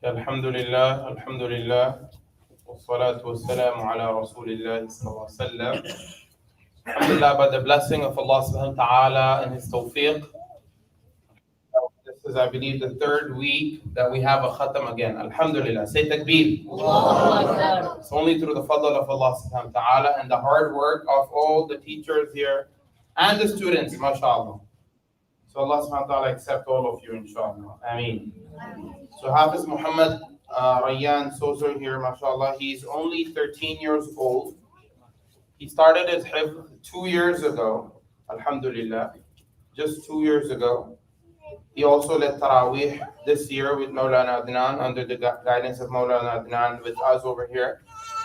Alhamdulillah, Alhamdulillah, wassalatu wassalamu ala Rasulillah sallallahu alaihi wasallam. Alhamdulillah, by the blessing of Allah subhanahu wa ta'ala and His tawfiq, this is, I believe, the third week that we have a khatam again. Alhamdulillah, say takbir. It's only through the fadl of Allah subhanahu wa ta'ala and the hard work of all the teachers here and the students, mashallah. So Allah subhanahu wa ta'ala accept all of you, inshallah. Ameen. So Hafiz Muhammad Rayaan Sozzer here, mashallah. He's only 13 years old. He started his Hifz 2 years ago, alhamdulillah, just 2 years ago. He also led Taraweeh this year with Mawlana Adnaan, under the guidance of Mawlana Adnaan, with us over here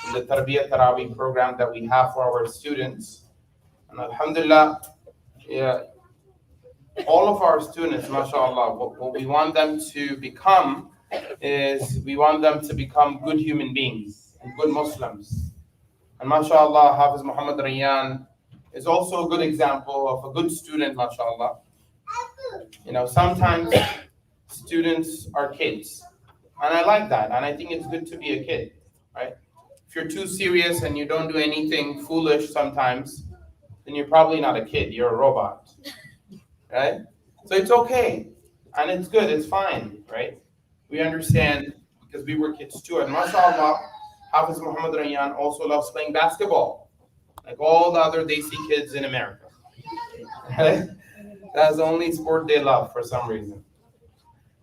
in the Tarbiyah Taraweeh program that we have for our students. And alhamdulillah, yeah, all of our students, mashallah, what we want them to become is we want them to become good human beings and good Muslims. And mashallah, Hafiz Muhammad Rayaan is also a good example of a good student, mashallah. You know, sometimes students are kids, and I like that, and I think it's good to be a kid, right? If you're too serious and you don't do anything foolish sometimes, then you're probably not a kid, you're a robot, right? So it's okay, and it's good, it's fine, right? We understand because we were kids too, and mashallah, Hafiz Muhammad Rayaan also loves playing basketball, like all the other Desi kids in America, right? That's the only sport they love for some reason.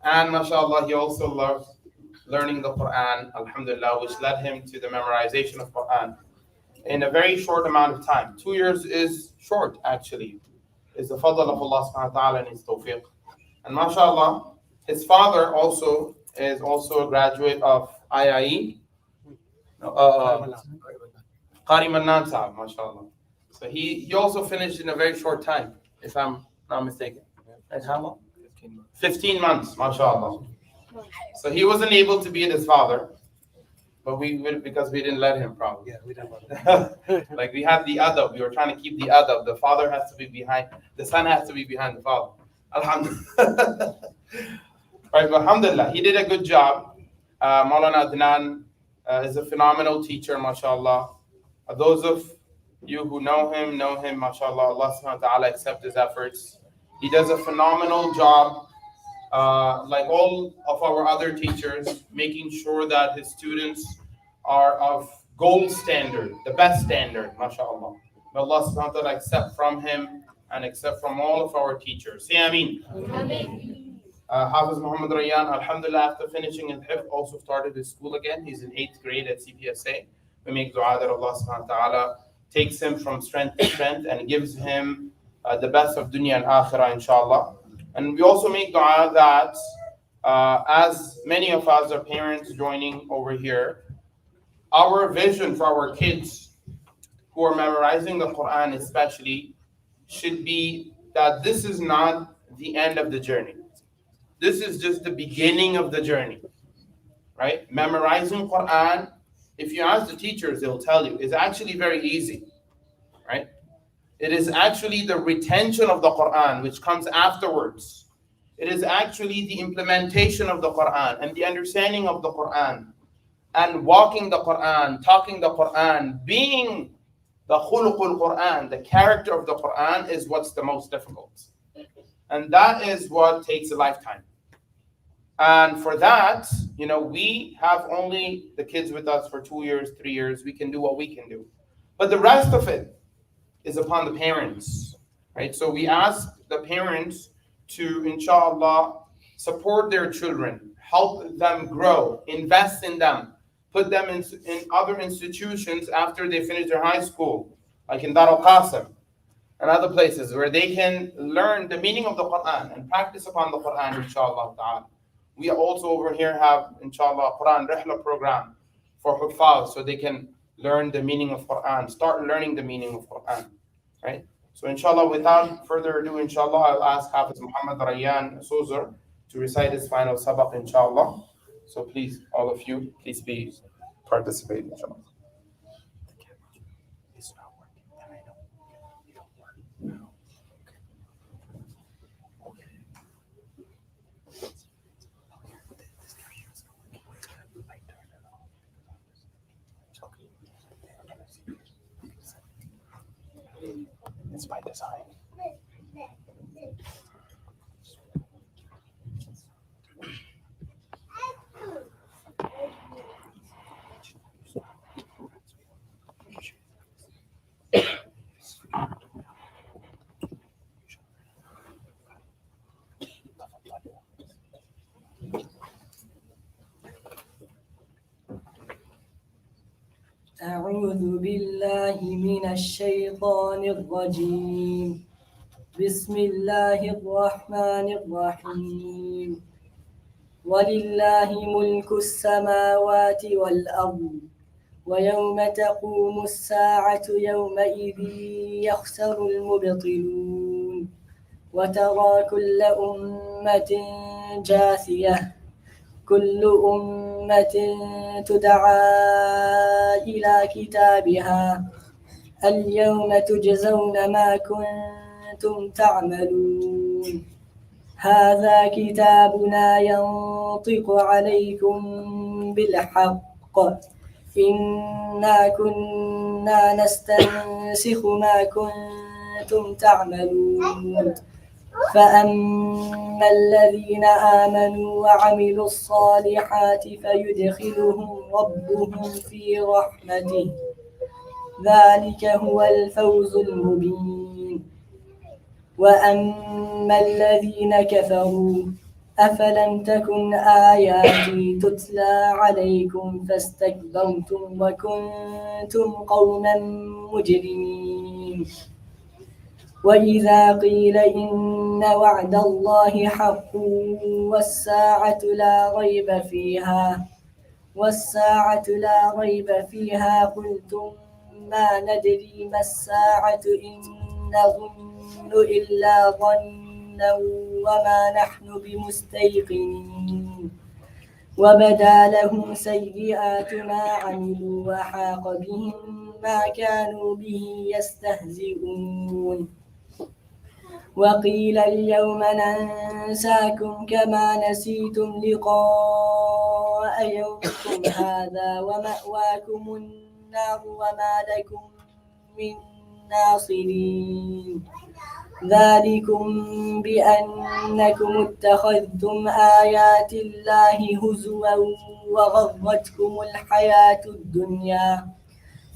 And mashallah, he also loves learning the Quran, alhamdulillah, which led him to the memorization of Quran in a very short amount of time. 2 years is short, actually. It's the fadl of Allah subhanahu wa ta'ala and His tawfiq. And mashallah, his father also is also a graduate of IIE. Qari Mannan Sahab, mashallah. So he also finished in a very short time, if I'm not mistaken. And how long? 15 months, mashallah. So he wasn't able to be his father, but because we didn't let him, probably. Yeah, we didn't let him. Like we had the adab, we were trying to keep the adab. The father has to be behind, the son has to be behind the father. Alhamdulillah. Right, but alhamdulillah, he did a good job. Mawlana Adnaan is a phenomenal teacher, mashallah. Those of you who know him, mashallah. Allah subhanahu wa ta'ala accept his efforts. He does a phenomenal job, like all of our other teachers, making sure that his students are of gold standard, the best standard, mashallah. May Allah subhanahu wa ta'ala accept from him and accept from all of our teachers. Say ameen. Hafiz Muhammad Rayaan, alhamdulillah, after finishing his Hifz, also started his school again. He's in 8th grade at CPSA. We make dua that Allah subhanahu wa ta'ala takes him from strength to strength and gives him the best of dunya and akhirah, inshallah. And we also make dua that as many of us are parents joining over here, our vision for our kids who are memorizing the Quran especially should be that this is not the end of the journey. This is just the beginning of the journey, right? Memorizing Quran, if you ask the teachers, they'll tell you, is actually very easy, right? It is actually the retention of the Quran, which comes afterwards. It is actually the implementation of the Quran and the understanding of the Quran and walking the Quran, talking the Quran, being the khuluqul Quran, the character of the Quran is what's the most difficult. And that is what takes a lifetime. And for that, you know, we have only the kids with us for 2 years, 3 years. We can do what we can do. But the rest of it is upon the parents, right? So we ask the parents to, inshallah, support their children, help them grow, invest in them, put them in other institutions after they finish their high school, like in Dar al-Qasim and other places where they can learn the meaning of the Quran and practice upon the Quran, inshallah ta'ala. We also over here have, inshallah, Quran Rihla program for Hufaz, so they can learn the meaning of Quran, start learning the meaning of Quran, right? So inshallah, without further ado, inshallah, I'll ask Hafiz Muhammad Rayaan Sozzer to recite his final sabaq, inshallah. So please, all of you, please be participating, inshallah. أعوذ بالله من الشيطان الرجيم. بسم الله الرحمن الرحيم. ولله ملك السماوات والأرض ويوم تقوم الساعة يومئذ يخسر المبطلون وترى كل أمة جاثية كل أمة تدعى إلى كتابها اليوم تجزون ما كنتم تعملون هذا كتابنا ينطق عليكم بالحق إنا كنا نستنسخ ما كنتم تعملون فأما الذين آمنوا وعملوا الصالحات فيدخلهم ربهم في رحمته ذلك هو الفوز المبين وأما الذين كفروا أفلم تكن آياتي تتلى عليكم فاستكبرتم وكنتم قوما مجرمين وإذا قيل إن وعد الله حق والساعة لا ريب فيها قلتم ما ندري ما الساعة إن نظن إلا ظنا وما نحن بمستيقنين وبدا لهم سيئات ما عملوا وحاق بهم ما كانوا به يستهزئون وقيل اليوم ننساكم كما نسيتم لقاء يومكم هذا ومأواكم النار وما لكم من ناصرين ذلكم بأنكم اتخذتم آيات الله هزوا وغرتكم الحياة الدنيا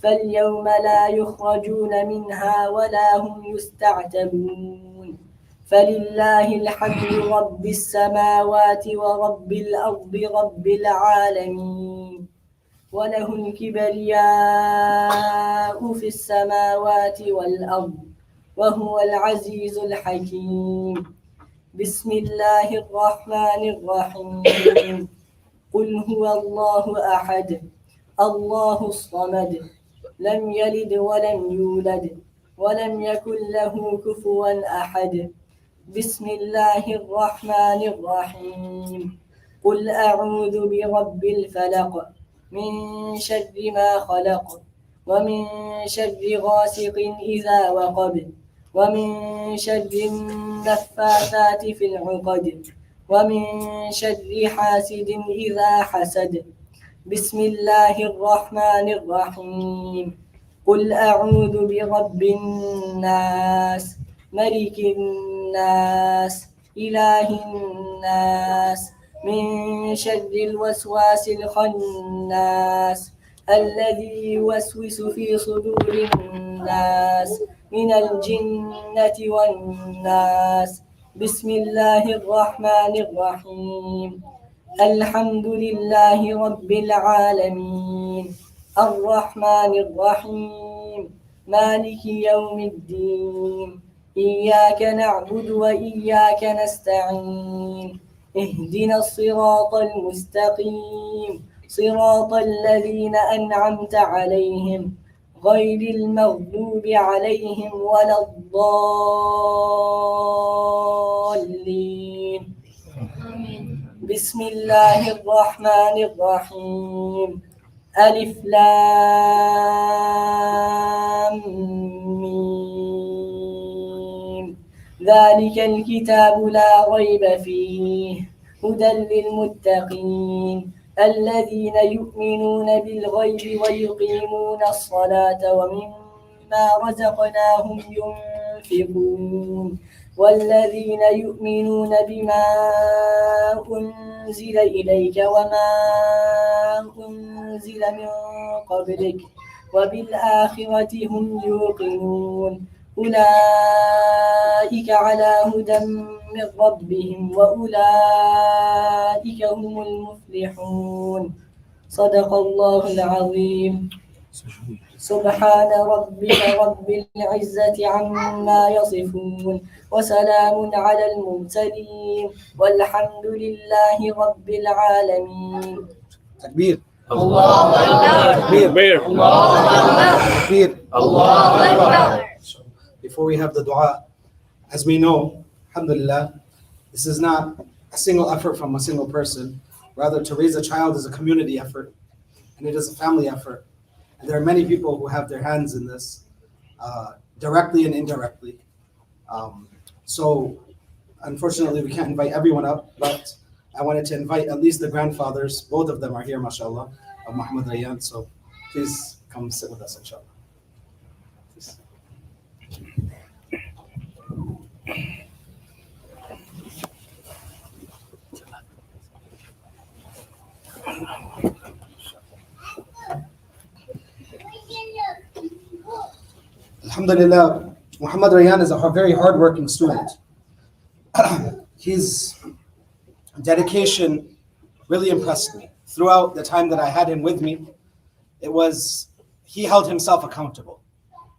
فاليوم لا يخرجون منها ولا هم يستعتبون فلله الحمد رب السماوات ورب الأرض رب العالمين وله الكبرياء في السماوات والأرض وهو العزيز الحكيم بسم الله الرحمن الرحيم قل هو الله أحد الله الصمد لم يلد ولم يولد ولم يكن له كفوا أحد بسم الله الرحمن الرحيم قل أعوذ برب الفلق من شر ما خلق ومن شر غاسق إذا وقب ومن شر النفاثات في العقد ومن شر حاسد إذا حسد بسم الله الرحمن الرحيم قل أعوذ برب الناس ملك الناس إله الناس من شر الوسواس الخناس الذي يوسوس في صدور الناس من الجنة والناس بسم الله الرحمن الرحيم الحمد لله رب العالمين الرحمن الرحيم مالك يوم الدين إياك نعبد وإياك نستعين اهدنا الصراط المستقيم صراط الذين أنعمت عليهم غير المغضوب عليهم ولا الضالين بسم الله الرحمن الرحيم ألف لام ميم ذلك الكتاب لا ريب فيه هدى للمتقين الذين يؤمنون بالغيب ويقيمون الصلاة ومما رزقناهم ينفقون والذين يؤمنون بما أنزل إليك وما أنزل من قبلك وبالآخرة هم يوقنون أولئك على هدى من ربهم وأولئك هم المفلحون صدق الله العظيم سبحان ربك رب العزة عما يصفون وسلام على المرسلين والحمد لله رب العالمين تكبير الله تكبير تكبير الله Before we have the dua, as we know, alhamdulillah, this is not a single effort from a single person. Rather, to raise a child is a community effort, and it is a family effort. And there are many people who have their hands in this, directly and indirectly. So, unfortunately, we can't invite everyone up, but I wanted to invite at least the grandfathers. Both of them are here, mashallah, of Muhammad Rayaan. So, please come sit with us, inshallah. Please. Alhamdulillah, Muhammad Rayaan is a very hardworking student. His dedication really impressed me. Throughout the time that I had him with me, he held himself accountable.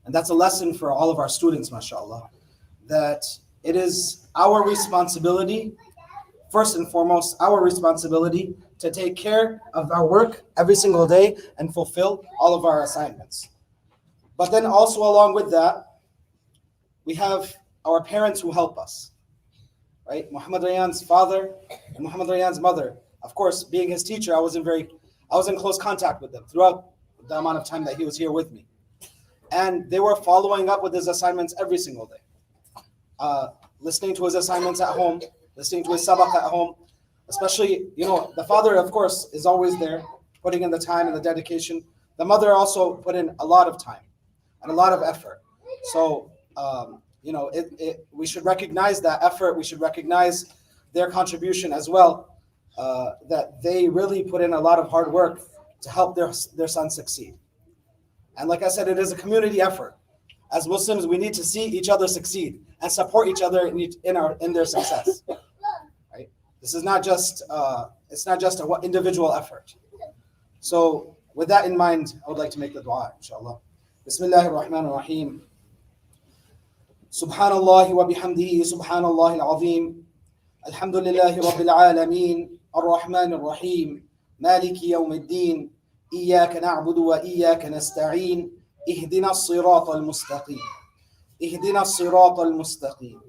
And that's a lesson for all of our students, mashallah, that it is our responsibility, first and foremost, our responsibility to take care of our work every single day and fulfill all of our assignments. But then also along with that, we have our parents who help us, right? Muhammad Rayaan's father and Muhammad Rayaan's mother, of course, being his teacher, I was in close contact with them throughout the amount of time that he was here with me. And they were following up with his assignments every single day. Listening to his assignments at home, listening to his sabaq at home, especially, the father, of course, is always there, putting in the time and the dedication. The mother also put in a lot of time and a lot of effort. So, we should recognize that effort. We should recognize their contribution as well, that they really put in a lot of hard work to help their son succeed. And like I said, it is a community effort. As Muslims, we need to see each other succeed and support each other in their success. Right? This is not just it's not just an individual effort. So with that in mind, I would like to make the dua, inshallah. Bismillahir Rahmanir Rahim. Subhanallah wa bihamdihi, subhanallah al-azim. Alhamdulillahi rabbil alameen. Ar-Rahmanir Rahim. Maliki yawmiddin. إياك نعبد وإياك نستعين اهدنا الصراط المستقيم اهدنا الصراط المستقيم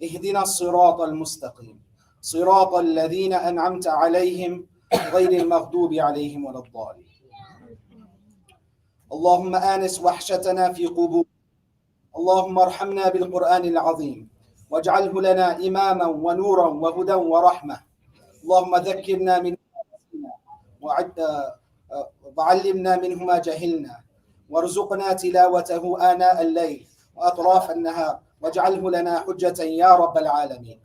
اهدنا الصراط المستقيم صراط الذين أنعمت عليهم غير المغضوب عليهم ولا الضالين اللهم آنس وحشتنا في قبور اللهم ارحمنا بالقرآن العظيم واجعله لنا إماما ونورا وهدى ورحمة اللهم ذكرنا من وعلمنا منه ما جهلنا وارزقنا تلاوته آناء الليل وأطراف النهار واجعله لنا حجة يا رب العالمين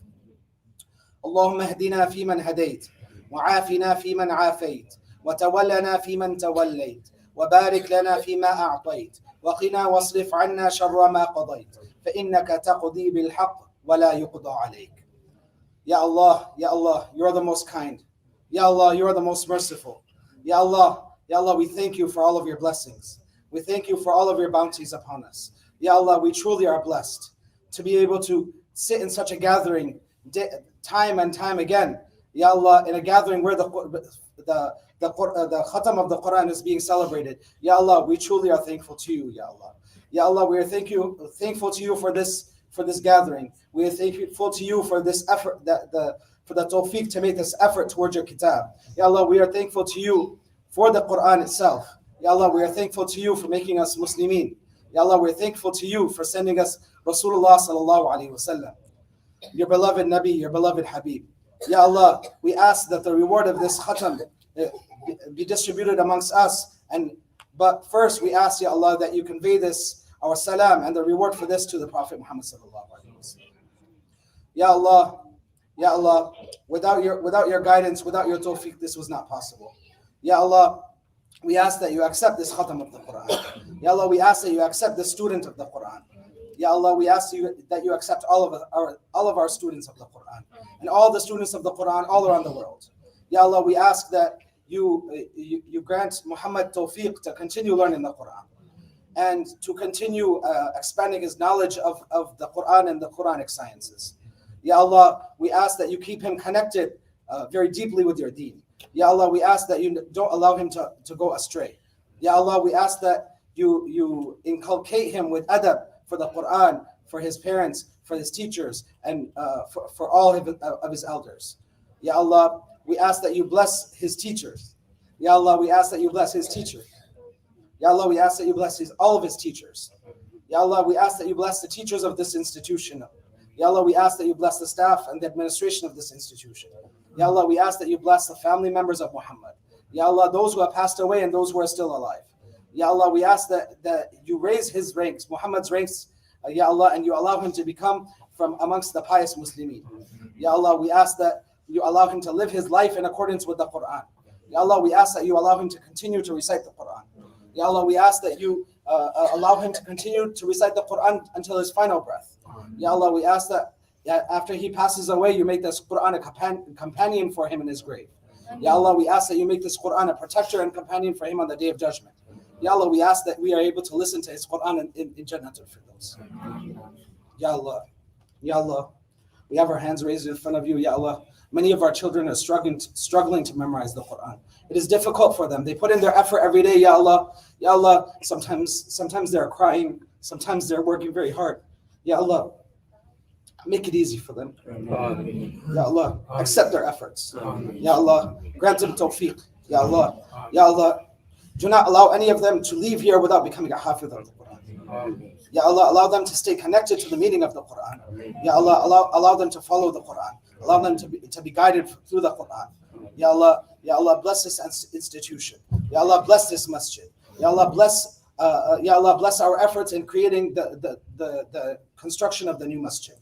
اللهم اهدنا فيمن هديت وعافنا فيمن عافيت وتولنا فيمن توليت وبارك لنا فيما أعطيت وقنا واصرف عنا شر ما قضيت فإنك تقضي بالحق ولا يقضى عليك Ya Allah, you are the most kind. Ya Allah, you are the most merciful. Ya Allah, we thank you for all of your blessings. We thank you for all of your bounties upon us. Ya Allah, we truly are blessed to be able to sit in such a gathering time and time again. Ya Allah, in a gathering where the khatam of the Quran is being celebrated. Ya Allah, we truly are thankful to you, Ya Allah. Ya Allah, we are thankful to you for this gathering. We are thankful to you for this effort, for the tawfiq to make this effort towards your kitab. Ya Allah, we are thankful to you for the Quran itself. Ya Allah, we are thankful to you for making us Muslimin. Ya Allah, we're thankful to you for sending us Rasulullah sallallahu alaihi wasallam, your beloved Nabi, your beloved Habib. Ya Allah, we ask that the reward of this khatam be distributed amongst us. But first we ask, Ya Allah, that you convey this our salam and the reward for this to the Prophet Muhammad sallallahu alaihi wasallam. Ya Allah, Ya Allah, without your guidance, without your tawfiq, this was not possible. Ya Allah, we ask that you accept this khatam of the Quran. Ya Allah, we ask that you accept the student of the Quran. Ya Allah, we ask you that you accept all of our students of the Quran and all the students of the Quran all around the world. Ya Allah, we ask that you grant Muhammad tawfiq to continue learning the Quran and to continue expanding his knowledge of the Quran and the Quranic sciences. Ya Allah, we ask that you keep him connected very deeply with your deen. Ya Allah, we ask that you don't allow him to go astray. Ya Allah, we ask that you inculcate him with adab for the Quran, for his parents, for his teachers, and for all of his elders. Ya Allah, we ask that you bless his teachers. Ya Allah, we ask that you bless his teachers. Ya Allah, we ask that you bless all of his teachers. Ya Allah, we ask that you bless the teachers of this institution. Ya Allah, we ask that you bless the staff and the administration of this institution. Ya Allah, we ask that you bless the family members of Muhammad. Ya Allah, those who have passed away and those who are still alive. Ya Allah, we ask that you raise his ranks, Muhammad's ranks, Ya Allah, and you allow him to become from amongst the pious Muslimin. Ya Allah, we ask that you allow him to live his life in accordance with the Quran. Ya Allah, we ask that you allow him to continue to recite the Quran. Ya Allah, we ask that you allow him to continue to recite the Quran until his final breath. Ya Allah, we ask that after he passes away, you make this Quran a companion for him in his grave. Ya Allah, we ask that you make this Quran a protector and companion for him on the day of judgment. Ya Allah, we ask that we are able to listen to his Quran in Jannatul Firdaus. Ya Allah, Ya Allah, we have our hands raised in front of you, Ya Allah. Many of our children are struggling to memorize the Quran. It is difficult for them. They put in their effort every day, Ya Allah. Ya Allah, sometimes they're crying, sometimes they're working very hard. Ya Allah, make it easy for them. Ya Allah, accept their efforts. Ya Allah, grant them tawfiq. Ya Allah, Ya Allah, do not allow any of them to leave here without becoming a Hafiz of the Quran. Ya Allah, allow them to stay connected to the meaning of the Quran. Ya Allah, allow them to follow the Quran. Allow them to be guided through the Quran. Ya Allah, bless this institution. Ya Allah, bless this masjid. Ya Allah, bless our efforts in creating the construction of the new masjid.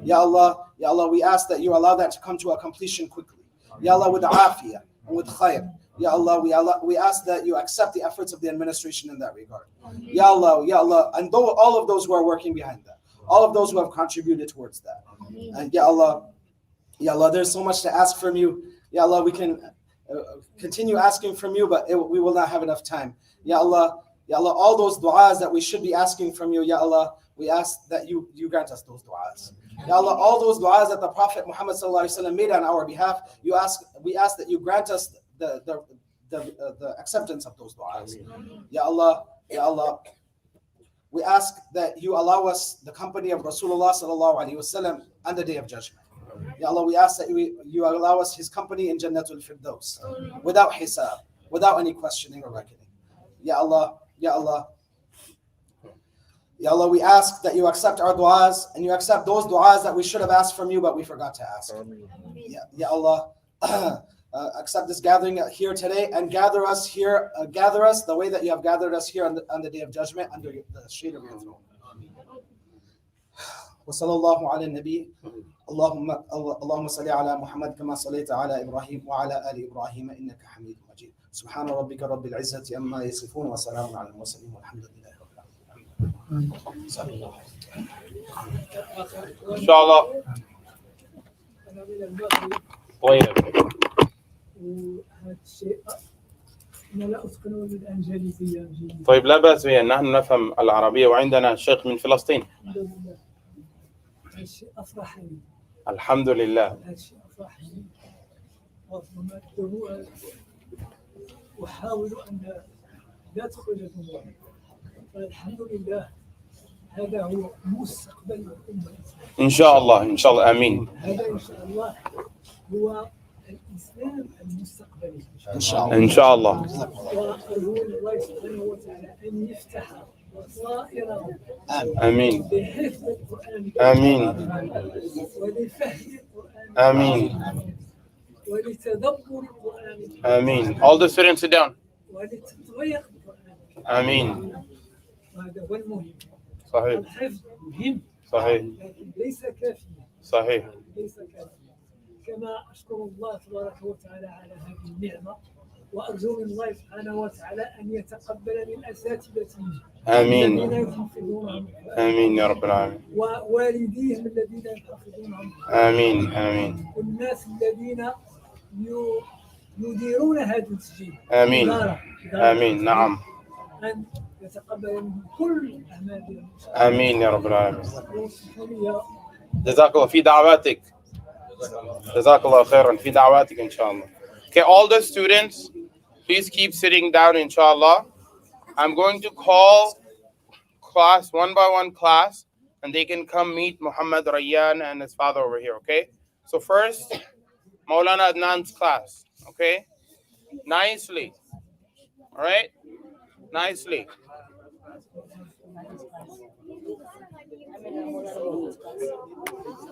Ya Allah, we ask that you allow that to come to a completion quickly. Ya Allah, with afiyah and with khair. Ya Allah, we ask that you accept the efforts of the administration in that regard. Ya Allah, and all of those who are working behind that, all of those who have contributed towards that. And Ya Allah, there's so much to ask from you. Ya Allah, we can continue asking from you, but we will not have enough time. Ya Allah, all those du'as that we should be asking from you, Ya Allah, we ask that you grant us those du'as. Ya Allah, all those du'as that the Prophet Muhammad made on our behalf, we ask that you grant us the acceptance of those du'as. Ya Allah, we ask that you allow us the company of Rasulullah sallallahu alaihi wasallam on the day of judgment. Ya Allah, we ask that you allow us his company in Jannatul Firdaus without hisab, without any questioning or reckoning. Ya Allah, we ask that you accept our du'as and you accept those du'as that we should have asked from you but we forgot to ask. Ya Allah, accept this gathering here today and gather us the way that you have gathered us here on the day of judgment under the shade of your throne. وصلى الله على النبي اللهم صل على محمد كما صليت على إبراهيم وعلى آل إبراهيم إنك حميد مجيد سبحان ربك رب العزة عما يصفون وسلام على المرسلين والحمد لله رب العالمين. إن شاء الله. طيب. طيب لا بأس بها، نحن نفهم العربية وعندنا شيخ من فلسطين. هالشيء أفرحني. الحمد لله. هالشيء أفرحني. وأحاول أن لا أدخل الأمور. فالحمد لله هذا هو مستقبل الأمة. إن شاء الله إن شاء الله آمين. هذا إن شاء الله هو الإسلام المستقبلي. إن شاء الله. إن شاء الله. وأرجو الله سبحانه وتعالى أن يفتح بصائرهم. آمين. بحفظ القرآن. آمين. ولفهم القرآن. آمين. ولتدبر القرآن. آمين. All the students sit down. ولتطبيق القرآن. آمين. هذا هو المهم. صحيح الحفظ مهم صحيح لكن ليس كافيا، صحيح ليس كافيا. كما أشكر الله تبارك وتعالى على هذه النعمة، وأرجو من الله سبحانه وتعالى أن يتقبل من أساتذتهم آمين الذين يحفظونهم آمين يا رب العالمين ووالديهم الذين يحفظونهم آمين آمين والناس الذين يديرون هذا التسجيل. آمين إدارة آمين نعم أن يتقبل منهم كل أعمالهم. آمين يا رب العالمين. وصحيح. جزاك الله في دعواتك. جزاك الله خيرا في دعواتك إن شاء الله. Okay, all the students, please keep sitting down, inshallah. I'm going to call class one by one class, and they can come meet Muhammad Rayaan and his father over here, okay? So first, Mawlana Adnaan's class, okay? Nicely. All right? Nicely.